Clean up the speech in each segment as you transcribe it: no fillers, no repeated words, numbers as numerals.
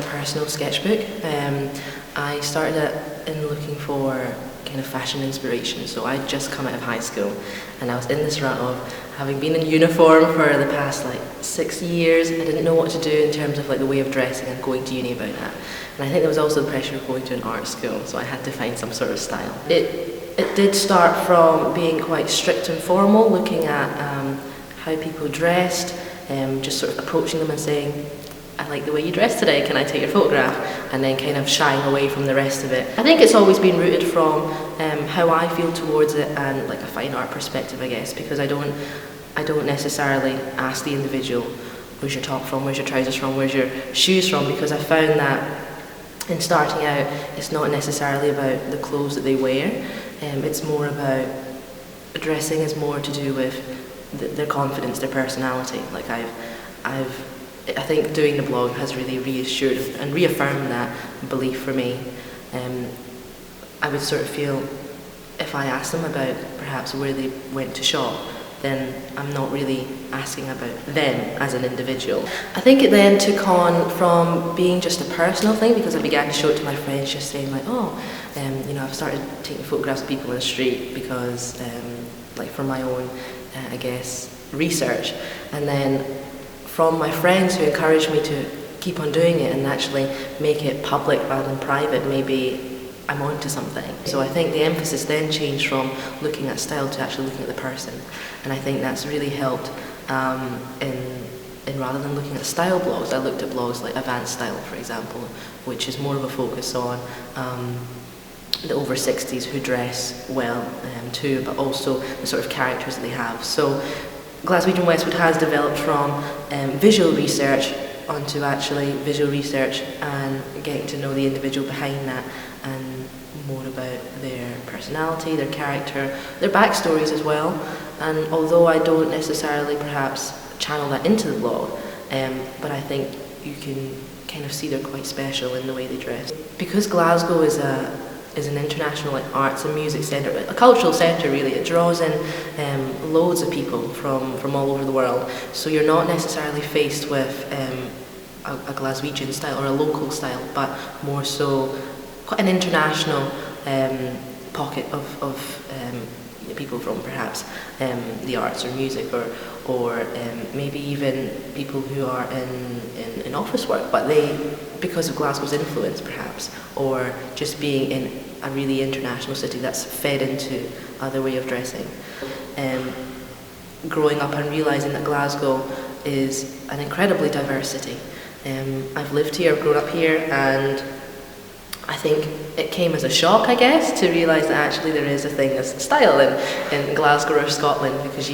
personal sketchbook. I started it in looking for kind of fashion inspiration. So I'd just come out of high school and I was in this rut of having been in uniform for the past like 6 years. I didn't know what to do in terms of like the way of dressing and going to uni about that. And I think there was also the pressure of going to an art school, so I had to find some sort of style. It did start from being quite strict and formal, looking at how people dressed, just sort of approaching them and saying, I like the way you dress today, can I take your photograph? And then kind of shying away from the rest of it. I think it's always been rooted from how I feel towards it and like a fine art perspective, I guess, because I don't necessarily ask the individual, where's your top from, where's your trousers from, where's your shoes from, because I found that in starting out, it's not necessarily about the clothes that they wear. It's more about, dressing is more to do with their confidence, their personality. Like I think doing the blog has really reassured and reaffirmed that belief for me. I would sort of feel if I asked them about perhaps where they went to shop, then I'm not really asking about them as an individual. I think it then took on from being just a personal thing, because I began to show it to my friends, just saying like, oh, you know, I've started taking photographs of people in the street because, like for my own, I guess, research. And then from my friends who encouraged me to keep on doing it and actually make it public rather than private, maybe I'm onto something. So I think the emphasis then changed from looking at style to actually looking at the person. And I think that's really helped in rather than looking at style blogs, I looked at blogs like Advanced Style, for example, which is more of a focus on the over 60s who dress well too, but also the sort of characters that they have. So Glaswegian Westwood has developed from visual research onto actually visual research and getting to know the individual behind that and more about their personality, their character, their backstories as well. And although I don't necessarily perhaps channel that into the blog, but I think you can kind of see they're quite special in the way they dress. Because Glasgow is an international like arts and music centre, a cultural centre really. It draws in loads of people from all over the world. So you're not necessarily faced with a Glaswegian style or a local style, but more so quite an international pocket of people from perhaps the arts or music or maybe even people who are in office work, but they, because of Glasgow's influence perhaps, or just being in a really international city that's fed into other way of dressing. Growing up and realising that Glasgow is an incredibly diverse city. I've lived here, I've grown up here, and I think it came as a shock, I guess, to realise that actually there is a thing as style in Glasgow or Scotland, because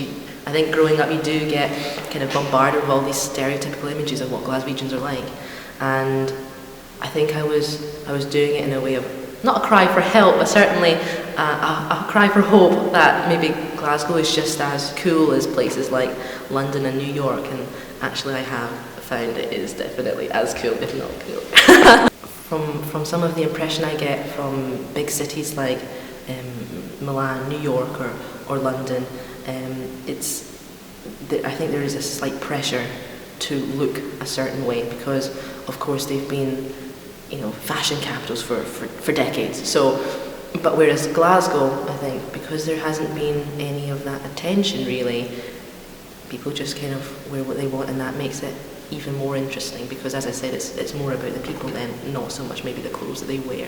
I think growing up you do get kind of bombarded with all these stereotypical images of what Glaswegians are like, and I think I was doing it in a way of, not a cry for help, but certainly a cry for hope that maybe Glasgow is just as cool as places like London and New York, and actually I have found it is definitely as cool, if not cooler. From some of the impression I get from big cities like Milan, New York or London, I think there is a slight pressure to look a certain way because of course they've been, you know, fashion capitals for decades. So, but whereas Glasgow, I think, because there hasn't been any of that attention really, people just kind of wear what they want, and that makes it even more interesting because, as I said, it's more about the people then, not so much maybe the clothes that they wear.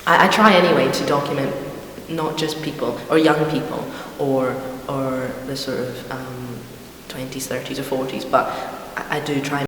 I try anyway to document not just people or young people or the sort of 20s, 30s or 40s, but I do try